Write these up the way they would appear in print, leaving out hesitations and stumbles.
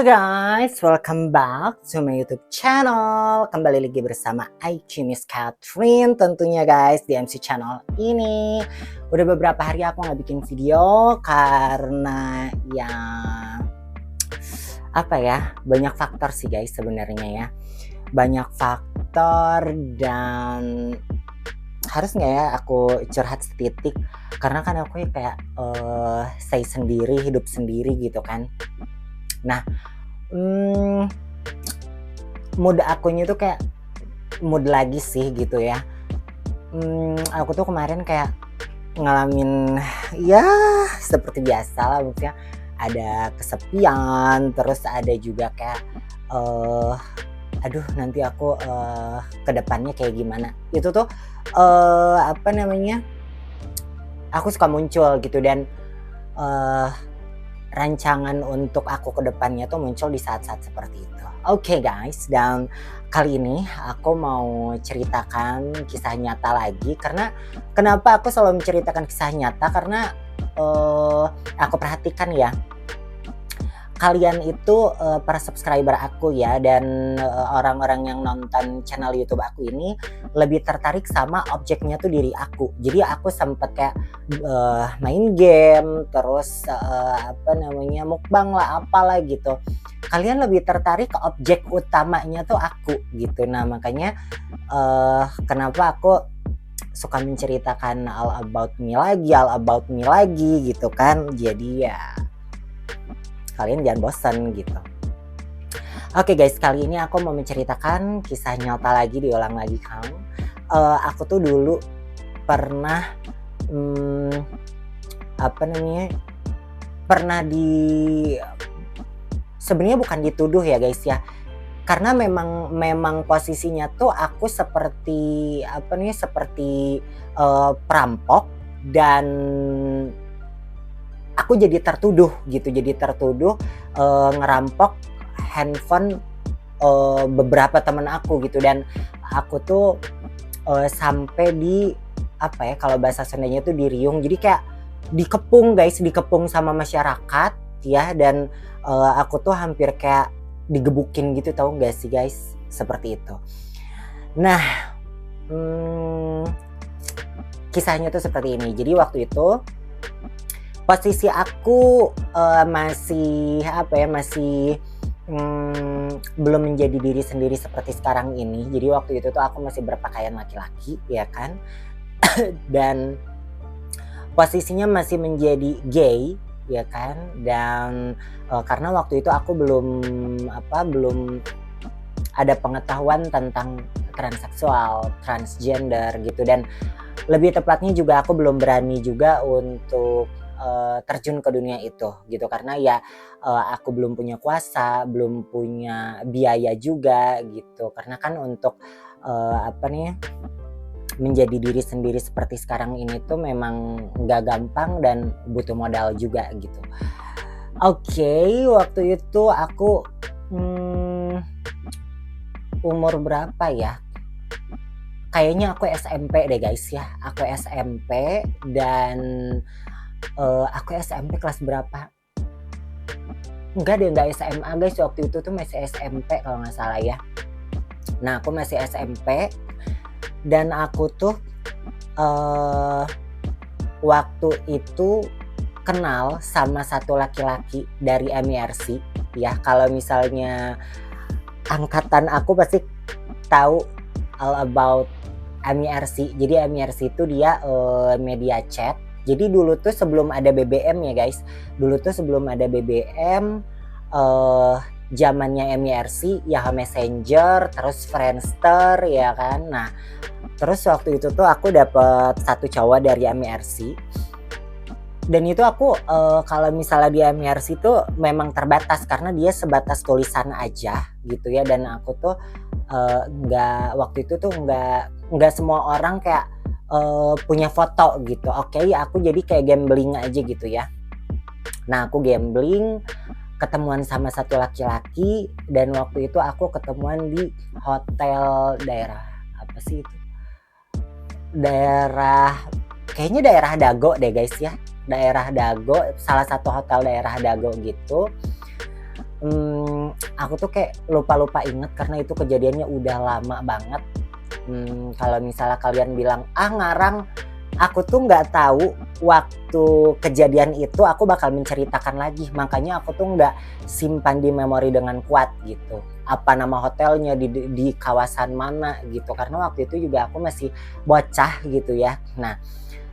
guys, welcome back to my YouTube channel. Kembali lagi bersama Aici Miss Catherine tentunya guys di MC channel ini. Udah beberapa hari aku nggak bikin video karena ya banyak faktor sih guys sebenarnya ya. Banyak faktor dan harus nggak ya aku curhat setitik karena kan aku ya kayak stay sendiri, hidup sendiri gitu kan. Nah, mood akunya tuh kayak mood lagi sih gitu ya. Aku tuh kemarin kayak ngalamin ya seperti biasa lah, maksudnya ada kesepian, terus ada juga kayak aduh nanti aku kedepannya kayak gimana. Itu tuh aku suka muncul gitu dan rancangan untuk aku ke depannya tuh muncul di saat-saat seperti itu. Oke guys, dan kali ini aku mau ceritakan kisah nyata lagi. Karena kenapa aku selalu menceritakan kisah nyata? Karena aku perhatikan ya, kalian itu para subscriber aku ya, dan orang-orang yang nonton channel YouTube aku ini lebih tertarik sama objeknya tuh diri aku. Jadi aku sempet kayak main game, terus mukbang lah, apalah gitu. Kalian lebih tertarik ke objek utamanya tuh aku gitu. Nah makanya kenapa aku suka menceritakan all about me lagi gitu kan. Jadi ya kalian jangan bosan gitu. Oke guys, kali ini aku mau menceritakan kisah nyata lagi, diulang lagi kan. Aku tuh dulu pernah sebenarnya bukan dituduh ya guys ya, karena memang posisinya tuh aku seperti perampok, dan aku jadi tertuduh ngerampok handphone beberapa temen aku gitu. Dan aku tuh sampai di kalau bahasa Sundanya tuh diriung, jadi kayak dikepung sama masyarakat ya. Dan aku tuh hampir kayak digebukin gitu, tahu gak sih guys, seperti itu. Nah kisahnya tuh seperti ini. Jadi waktu itu posisi aku masih belum menjadi diri sendiri seperti sekarang ini. Jadi waktu itu tuh aku masih berpakaian laki-laki ya kan. Dan posisinya masih menjadi gay ya kan. Dan karena waktu itu aku belum ada pengetahuan tentang transseksual, transgender gitu. Dan lebih tepatnya juga aku belum berani juga untuk terjun ke dunia itu gitu, karena ya aku belum punya kuasa, belum punya biaya juga gitu. Karena kan untuk menjadi diri sendiri seperti sekarang ini tuh memang nggak gampang dan butuh modal juga gitu. Oke, waktu itu aku umur berapa ya? Kayaknya aku SMP deh guys ya. Aku SMP dan aku SMP kelas berapa? Enggak SMA guys, waktu itu tuh masih SMP kalau nggak salah ya. Nah aku masih SMP dan aku tuh waktu itu kenal sama satu laki-laki dari MIRC ya. Kalau misalnya angkatan aku pasti tahu all about MIRC. Jadi MIRC itu dia media chat. Jadi dulu tuh sebelum ada BBM ya guys, zamannya MIRC, Yahoo Messenger, terus Friendster ya kan. Nah terus waktu itu tuh aku dapet satu cowok dari MIRC, dan itu aku kalau misalnya di MIRC tuh memang terbatas karena dia sebatas tulisan aja gitu ya. Dan aku tuh waktu itu tuh nggak semua orang kayak punya foto gitu. Oke, aku jadi kayak gambling aja gitu ya. Nah aku gambling, ketemuan sama satu laki-laki, dan waktu itu aku ketemuan di hotel daerah kayaknya daerah Dago deh guys ya, daerah Dago, salah satu hotel daerah Dago gitu. aku tuh kayak lupa-lupa inget karena itu kejadiannya udah lama banget. Kalau misalnya kalian bilang, ngarang, aku tuh nggak tahu waktu kejadian itu aku bakal menceritakan lagi. Makanya aku tuh nggak simpan di memori dengan kuat gitu. Apa nama hotelnya, di kawasan mana gitu. Karena waktu itu juga aku masih bocah gitu ya. Nah,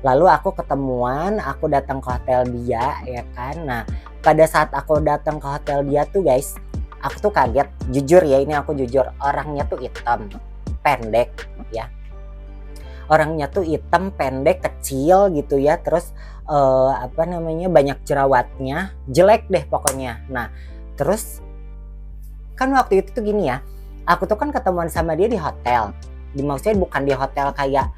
lalu aku ketemuan, aku datang ke hotel dia ya kan. Nah, pada saat aku datang ke hotel dia tuh guys, aku tuh kaget. Jujur ya, ini aku jujur, orangnya tuh hitam, pendek ya. Orangnya tuh hitam, pendek, kecil gitu ya. Terus banyak jerawatnya, jelek deh pokoknya. Nah, terus kan waktu itu tuh gini ya, aku tuh kan ketemuan sama dia di hotel. Maksudnya bukan di hotel kayak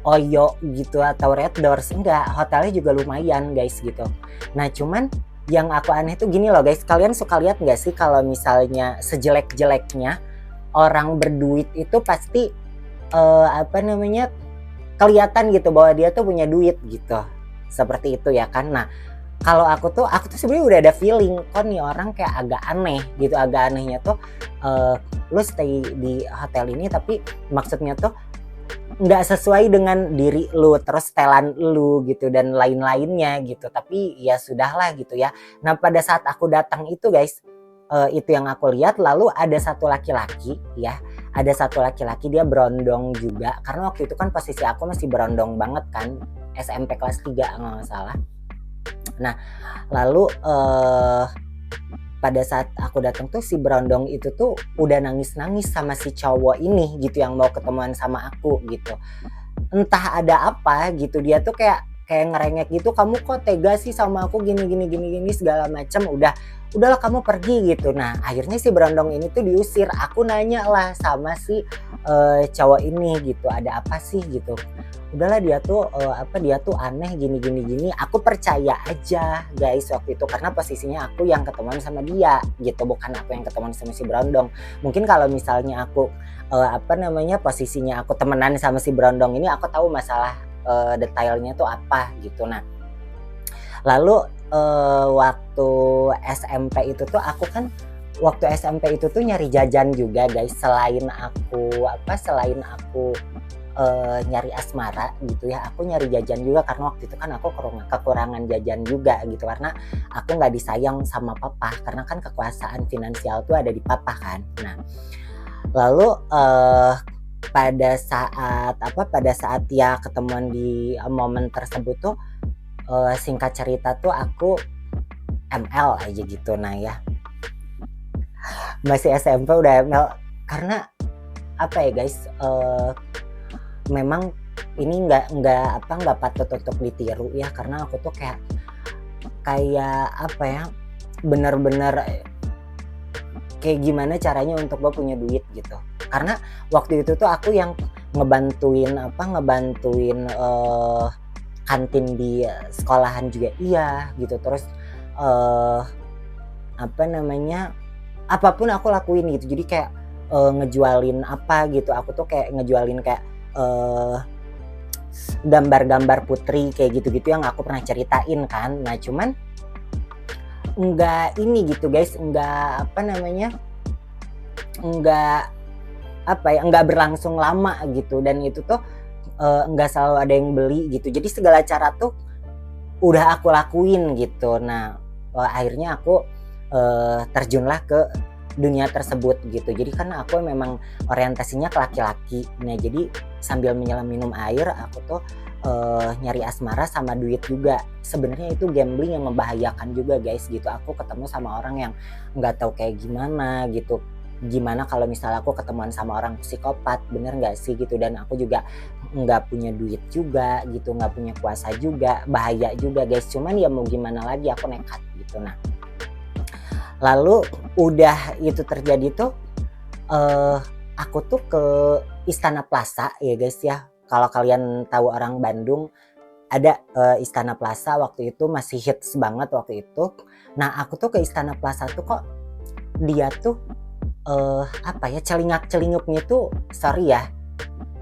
Oyo gitu atau Red Doors, enggak, hotelnya juga lumayan guys gitu. Nah cuman yang aku aneh tuh gini loh guys, kalian suka lihat nggak sih kalau misalnya sejelek-jeleknya orang berduit itu pasti kelihatan gitu bahwa dia tuh punya duit gitu, seperti itu ya kan. Nah kalau aku tuh sebenarnya udah ada feeling kok nih orang kayak agak aneh gitu. Agak anehnya tuh lu stay di hotel ini tapi maksudnya tuh nggak sesuai dengan diri lu, terus setelan lu gitu dan lain-lainnya gitu. Tapi ya sudahlah gitu ya. Nah pada saat aku datang itu guys, itu yang aku lihat. Lalu ada satu laki-laki ya, ada satu laki-laki, dia berondong juga. Karena waktu itu kan posisi aku masih berondong banget kan, SMP kelas 3 nggak salah. Nah lalu pada saat aku datang tuh si berondong itu tuh udah nangis-nangis sama si cowok ini gitu yang mau ketemuan sama aku gitu. Entah ada apa gitu, dia tuh kayak ngerengek gitu, kamu kok tega sih sama aku gini segala macam. Udahlah kamu pergi gitu. Nah akhirnya si berondong ini tuh diusir. Aku nanya lah sama si cowok ini gitu, ada apa sih gitu. Udahlah dia tuh dia tuh aneh gini. Aku percaya aja guys waktu itu karena posisinya aku yang ketemuan sama dia gitu, bukan aku yang ketemuan sama si berondong. Mungkin kalau misalnya aku posisinya aku temenan sama si berondong ini, aku tahu masalah detailnya tuh apa gitu. Nah lalu waktu SMP itu tuh aku kan waktu SMP itu tuh nyari jajan juga guys. Selain aku nyari asmara gitu ya, aku nyari jajan juga karena waktu itu kan aku kekurangan jajan juga gitu, karena aku nggak disayang sama papa karena kan kekuasaan finansial tuh ada di papa kan. Nah lalu pada saat ya ketemuan di momen tersebut tuh singkat cerita tuh aku ML aja gitu. Nah ya masih SMP udah ML karena apa ya guys, memang ini nggak patut untuk ditiru ya, karena aku tuh kayak bener-bener kayak gimana caranya untuk gue punya duit gitu. Karena waktu itu tuh aku yang ngebantuin kantin di sekolahan juga iya gitu. Terus apapun aku lakuin gitu. Jadi kayak ngejualin apa gitu. Aku tuh kayak ngejualin kayak gambar-gambar putri kayak gitu-gitu yang aku pernah ceritain kan. Nah cuman enggak ini gitu guys, enggak berlangsung lama gitu. Dan itu tuh enggak selalu ada yang beli gitu. Jadi segala cara tuh udah aku lakuin gitu. Nah akhirnya aku terjunlah ke dunia tersebut gitu. Jadi kan aku memang orientasinya ke laki-laki. Nah jadi sambil menyelam minum air aku tuh nyari asmara sama duit juga. Sebenarnya itu gambling yang membahayakan juga guys gitu. Aku ketemu sama orang yang nggak tahu kayak gimana gitu. Gimana kalau misalnya aku ketemuan sama orang psikopat, bener nggak sih gitu. Dan aku juga nggak punya duit juga gitu, nggak punya kuasa juga, bahaya juga guys. Cuman ya mau gimana lagi, aku nekat gitu. Nah lalu udah itu terjadi tuh aku tuh ke Istana Plaza ya guys ya. Kalau kalian tahu orang Bandung ada Istana Plaza, waktu itu masih hits banget waktu itu. Nah aku tuh ke Istana Plaza tuh kok dia tuh celingak-celinguknya tuh sorry ya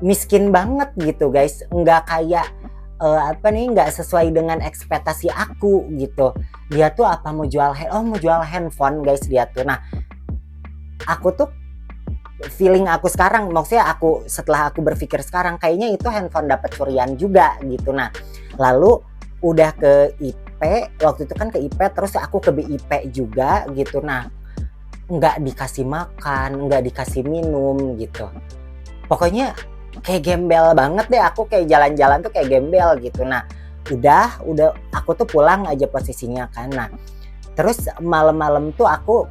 miskin banget gitu guys. Nggak kayak nggak sesuai dengan ekspektasi aku gitu. Dia tuh mau jual handphone guys dia tuh. Nah aku tuh feeling aku sekarang, maksudnya aku setelah aku berpikir sekarang kayaknya itu handphone dapat curian juga gitu. Nah, lalu udah ke IP, waktu itu kan ke IP terus aku ke BIP juga gitu. Nah, nggak dikasih makan, nggak dikasih minum gitu. Pokoknya kayak gembel banget deh, aku kayak jalan-jalan tuh kayak gembel gitu. Nah, udah aku tuh pulang aja posisinya kan. Nah, terus malam-malam tuh aku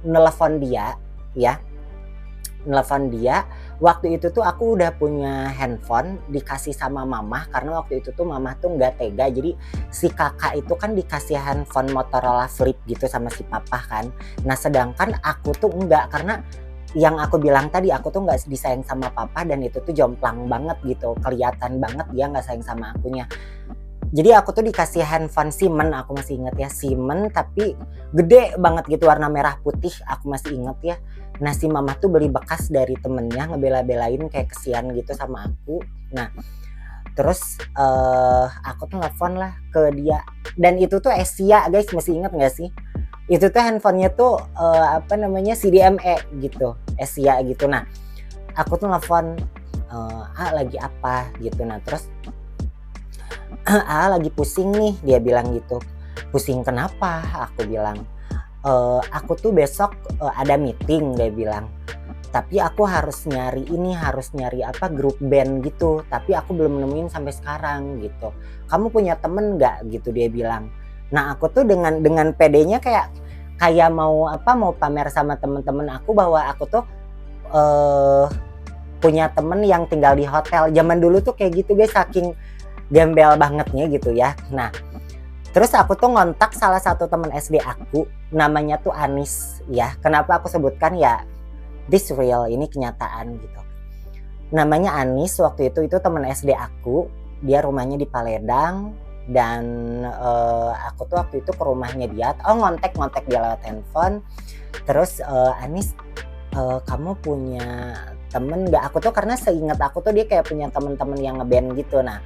nelpon dia ya. Nelpon dia, waktu itu tuh aku udah punya handphone dikasih sama mamah karena waktu itu tuh mamah tuh nggak tega. Jadi si kakak itu kan dikasih handphone Motorola Flip gitu sama si papa kan. Nah sedangkan aku tuh enggak, karena yang aku bilang tadi aku tuh nggak disayang sama papa dan itu tuh jomplang banget gitu, kelihatan banget dia nggak sayang sama akunya. Jadi aku tuh dikasih handphone Siemens, aku masih inget ya, Siemens tapi gede banget gitu, warna merah putih, aku masih inget ya. Nah si mama tuh beli bekas dari temennya, ngebela-belain kayak kesian gitu sama aku. Nah terus aku tuh nelfon lah ke dia, dan itu tuh Asia guys, masih inget gak sih? Itu tuh handphonenya tuh CDMA gitu, Asia gitu. Nah aku tuh nelfon, lagi apa gitu. Nah terus lagi pusing nih, dia bilang gitu. Pusing kenapa? Aku bilang, aku tuh besok ada meeting, dia bilang. Tapi aku harus nyari grup band gitu. Tapi aku belum nemuin sampai sekarang gitu. Kamu punya temen nggak gitu, dia bilang. Nah aku tuh dengan pedenya kayak mau pamer sama temen-temen aku bahwa aku tuh punya temen yang tinggal di hotel. Zaman dulu tuh kayak gitu guys, saking gembel bangetnya gitu ya. Nah terus aku tuh ngontak salah satu teman SD aku, namanya tuh Anis ya. Kenapa aku sebutkan ya, this real, ini kenyataan gitu. Namanya Anis, waktu itu teman SD aku, dia rumahnya di Paledang. Dan aku tuh waktu itu ke rumahnya dia, ngontek dia lewat handphone. Terus Anis, kamu punya temen gak? Aku tuh karena seingat aku tuh dia kayak punya temen-temen yang ngeband gitu. Nah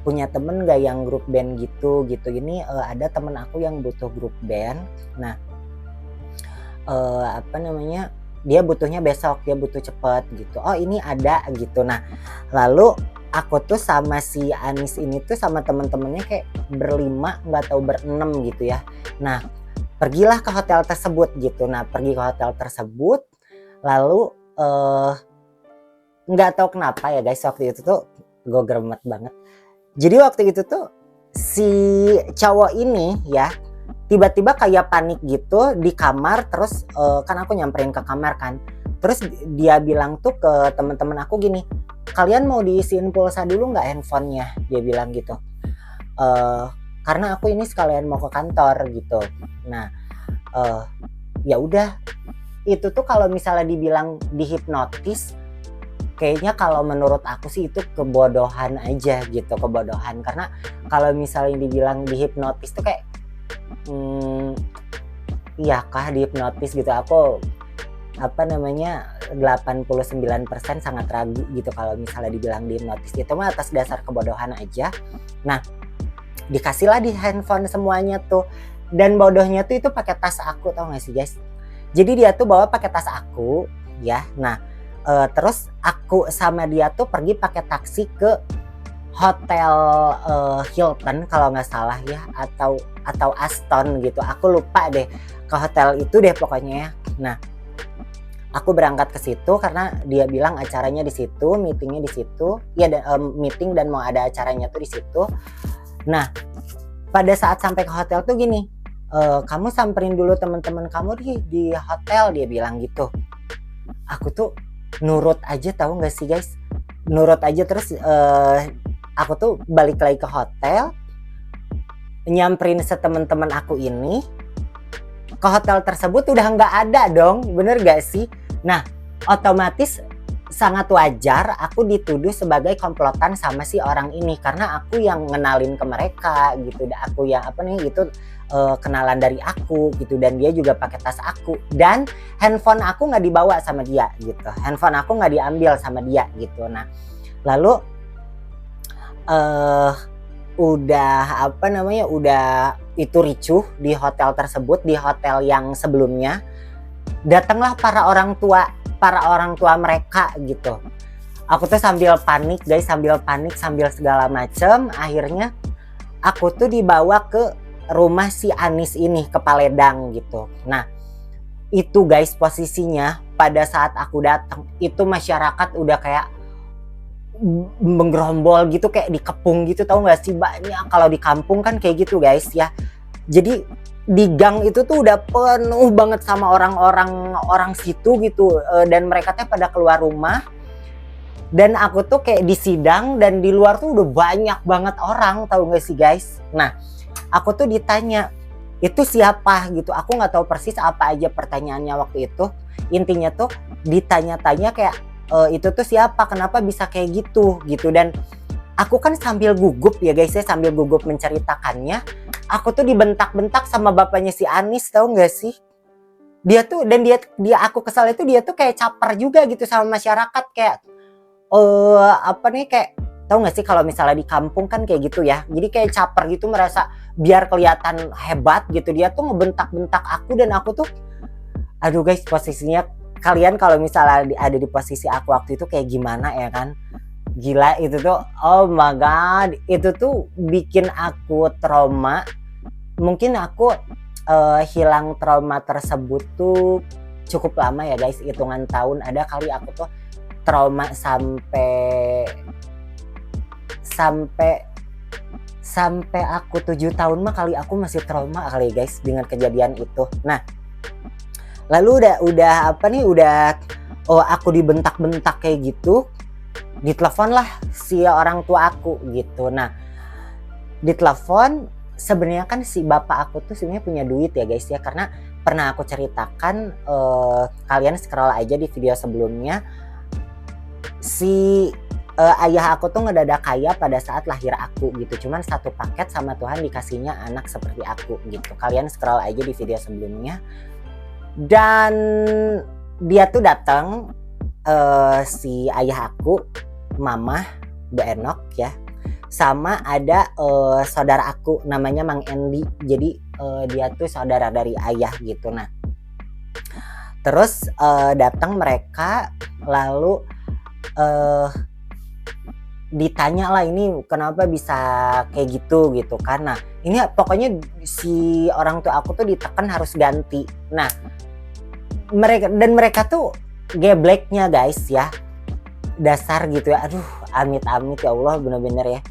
punya temen gak yang grup band gitu ini, ada temen aku yang butuh grup band. Nah dia butuhnya besok, dia butuh cepet gitu. Oh ini ada gitu. Nah lalu aku tuh sama si Anis ini tuh sama temen-temennya kayak berlima, nggak tahu berenam gitu ya. Nah pergilah ke hotel tersebut gitu. Nah pergi ke hotel tersebut, lalu nggak tahu kenapa ya guys, waktu itu tuh gue geremet banget. Jadi waktu itu tuh si cowok ini ya tiba-tiba kayak panik gitu di kamar. Terus kan aku nyamperin ke kamar kan. Terus dia bilang tuh ke teman-teman aku gini, kalian mau diisiin pulsa dulu nggak handphonenya? Dia bilang gitu. Karena aku ini sekalian mau ke kantor gitu. Nah ya udah, itu tuh kalau misalnya dibilang dihipnotis, kayaknya kalau menurut aku sih itu kebodohan aja gitu, kebodohan. Karena kalau misalnya dibilang dihipnotis tuh kayak iya kah dihipnotis gitu, aku 89% sangat ragu gitu kalau misalnya dibilang dihipnotis. Itu mah atas dasar kebodohan aja. Nah dikasihlah di handphone semuanya tuh, dan bodohnya tuh itu pakai tas aku, tau gak sih guys? Jadi dia tuh bawa pakai tas aku ya. Nah terus aku sama dia tuh pergi pakai taksi ke hotel Hilton kalau nggak salah ya, atau Aston gitu, aku lupa deh, ke hotel itu deh pokoknya ya. Nah aku berangkat ke situ karena dia bilang acaranya di situ, meetingnya di situ ya, meeting dan mau ada acaranya tuh di situ. Nah pada saat sampai ke hotel tuh gini, kamu samperin dulu teman-teman kamu di hotel, dia bilang gitu. Aku tuh nurut aja, tahu nggak sih guys, nurut aja. Terus aku tuh balik lagi ke hotel, nyamperin temen-temen aku ini ke hotel tersebut, udah nggak ada dong, bener gak sih? Nah otomatis sangat wajar aku dituduh sebagai komplotan sama si orang ini, karena aku yang ngenalin ke mereka gitu, aku yang kenalan dari aku gitu, dan dia juga pakai tas aku, dan handphone aku nggak dibawa sama dia gitu, handphone aku nggak diambil sama dia gitu. Nah lalu udah itu ricuh di hotel tersebut, di hotel yang sebelumnya. datanglah para orang tua mereka gitu. Aku tuh sambil panik guys, sambil segala macem. Akhirnya aku tuh dibawa ke rumah si Anis ini, ke Paledang gitu. Nah itu guys posisinya pada saat aku datang itu masyarakat udah kayak menggerombol gitu, kayak dikepung gitu, tahu nggak sih, banyak. Kalau di kampung kan kayak gitu guys ya. Jadi di gang itu tuh udah penuh banget sama orang situ gitu, dan mereka teh pada keluar rumah. Dan aku tuh kayak di sidang dan di luar tuh udah banyak banget orang, tahu nggak sih guys. Nah aku tuh ditanya itu siapa gitu, aku nggak tahu persis apa aja pertanyaannya waktu itu. Intinya tuh ditanya-tanya kayak itu tuh siapa, kenapa bisa kayak gitu. Dan aku kan sambil gugup ya guys ya, sambil gugup menceritakannya. Aku tuh dibentak-bentak sama bapaknya si Anis, tahu nggak sih. Dia tuh, dan dia aku kesal itu, dia tuh kayak caper juga gitu sama masyarakat, kayak apa nih, kayak tahu nggak sih kalau misalnya di kampung kan kayak gitu ya. Jadi kayak caper gitu, merasa biar kelihatan hebat gitu. Dia tuh ngebentak-bentak aku, dan aku tuh aduh guys, posisinya kalian kalau misalnya ada di posisi aku waktu itu kayak gimana ya kan. Gila itu tuh, oh my god, itu tuh bikin aku trauma. Mungkin aku hilang trauma tersebut tuh cukup lama ya guys, hitungan tahun ada kali aku tuh trauma sampai aku 7 tahun mah kali aku masih trauma kali guys dengan kejadian itu. Nah lalu udah apa nih, aku dibentak-bentak kayak gitu, ditelepon lah si orang tua aku gitu. Nah ditelepon, sebenarnya kan si bapak aku tuh sebenarnya punya duit ya guys ya, karena pernah aku ceritakan, kalian scroll aja di video sebelumnya. Si ayah aku tuh ngedadak kaya pada saat lahir aku gitu, cuman satu paket sama Tuhan dikasihnya anak seperti aku gitu. Kalian scroll aja di video sebelumnya. Dan dia tuh datang, si ayah aku, mama, Bu Enok ya, sama ada saudara aku namanya Mang Endi. Jadi dia tuh saudara dari ayah gitu. Nah terus datang mereka, lalu ditanya lah ini kenapa bisa kayak gitu kan. Nah ini pokoknya si orang tua aku tuh ditekan harus ganti. Nah mereka tuh gebleknya guys ya, dasar gitu ya. Aduh amit-amit ya Allah, bener-bener ya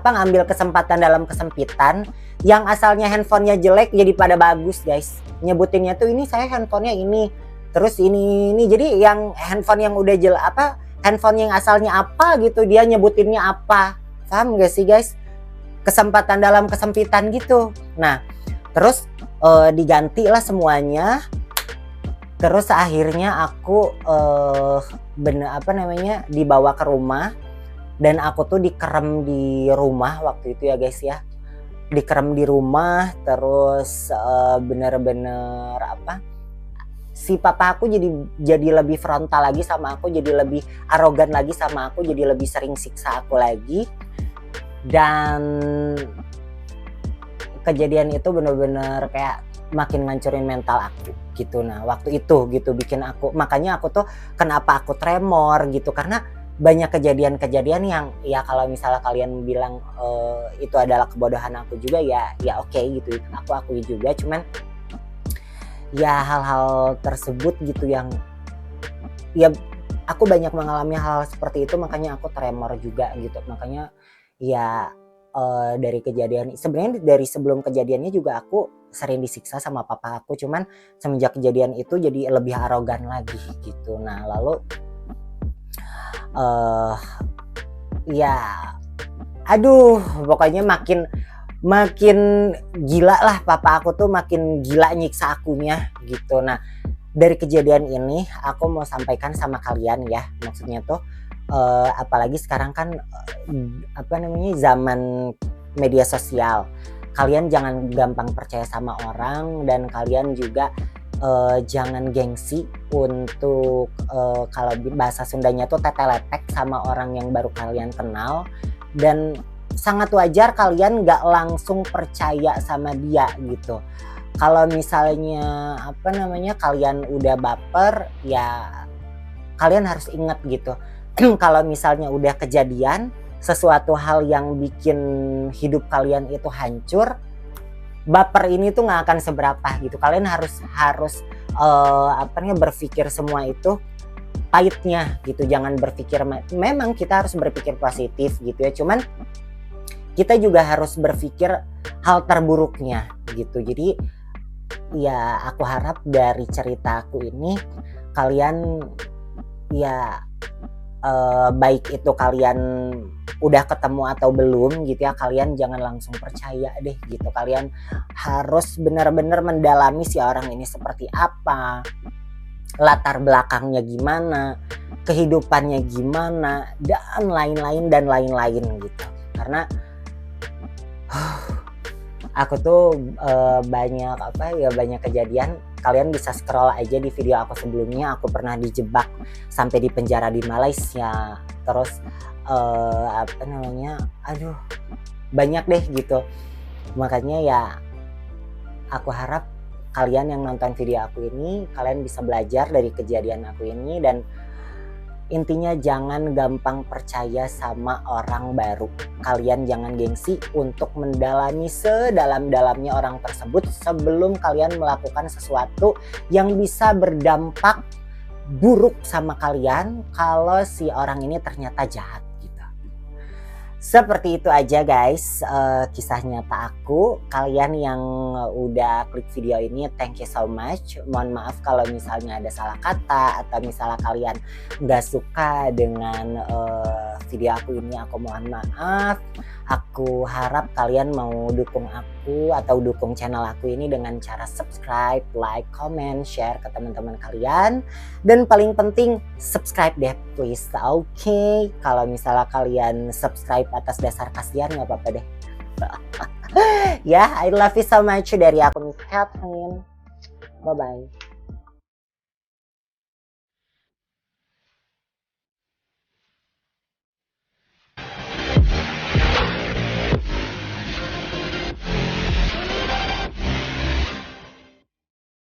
ngambil kesempatan dalam kesempitan. Yang asalnya handphonenya jelek jadi pada bagus guys, nyebutinnya tuh ini saya handphonenya ini, terus ini. Jadi yang handphone yang udah handphone yang asalnya apa gitu, dia nyebutinnya apa. Paham gak sih guys? Kesempatan dalam kesempitan gitu. Nah terus diganti lah semuanya. Terus akhirnya aku dibawa ke rumah. Dan aku tuh dikerem di rumah waktu itu ya guys ya. Dikerem di rumah, terus bener-bener si papa aku jadi lebih frontal lagi sama aku, jadi lebih arogan lagi sama aku, jadi lebih sering siksa aku lagi. Dan kejadian itu bener-bener kayak makin ngancurin mental aku gitu. Nah waktu itu gitu bikin aku, makanya aku tuh kenapa aku tremor gitu, karena banyak kejadian-kejadian yang ya kalau misalnya kalian bilang itu adalah kebodohan aku juga ya oke gitu, aku akui juga. Cuman ya hal-hal tersebut gitu yang ya aku banyak mengalami hal seperti itu, makanya aku tremor juga gitu. Makanya ya dari kejadian, sebenarnya dari sebelum kejadiannya juga aku sering disiksa sama papa aku, cuman semenjak kejadian itu jadi lebih arogan lagi gitu. Nah lalu ya aduh pokoknya makin gila lah papa aku tuh, makin gila nyiksa akunya gitu. Nah dari kejadian ini aku mau sampaikan sama kalian ya, maksudnya tuh apalagi sekarang kan zaman media sosial, kalian jangan gampang percaya sama orang, dan kalian juga jangan gengsi untuk kalau bahasa Sundanya tuh tetelepek sama orang yang baru kalian kenal. Dan sangat wajar kalian gak langsung percaya sama dia gitu. Kalau misalnya apa namanya kalian udah baper ya kalian harus ingat gitu. Kalau misalnya udah kejadian sesuatu hal yang bikin hidup kalian itu hancur, baper ini tuh nggak akan seberapa gitu. Kalian harus harus apa namanya berpikir semua itu pahitnya gitu. Jangan berpikir memang kita harus berpikir positif gitu ya. Cuman kita juga harus berpikir hal terburuknya gitu. Jadi ya aku harap dari cerita aku ini kalian ya baik itu kalian udah ketemu atau belum gitu ya, kalian jangan langsung percaya deh gitu. Kalian harus benar-benar mendalami si orang ini seperti apa, latar belakangnya gimana, kehidupannya gimana, dan lain-lain gitu. Karena aku tuh banyak banyak kejadian. Kalian bisa scroll aja di video aku sebelumnya, aku pernah dijebak sampai di penjara di Malaysia. Terus apa namanya, aduh banyak deh gitu. Makanya ya aku harap kalian yang nonton video aku ini, kalian bisa belajar dari kejadian aku ini. Dan intinya jangan gampang percaya sama orang baru. Kalian jangan gengsi untuk mendalami sedalam-dalamnya orang tersebut sebelum kalian melakukan sesuatu yang bisa berdampak buruk sama kalian kalau si orang ini ternyata jahat gitu. Seperti itu aja guys, kisah nyata aku. Kalian yang udah klik video ini, thank you so much. Mohon maaf kalau misalnya ada salah kata atau misalnya kalian nggak suka dengan video aku ini, aku mohon maaf. Aku harap kalian mau dukung aku atau dukung channel aku ini dengan cara subscribe, like, comment, share ke teman-teman kalian. Dan paling penting subscribe deh please. Oke, kalau misalnya kalian subscribe atas dasar kasihan nggak apa-apa deh. Ya, I love you so much dari aku Miss Catherine. Bye bye.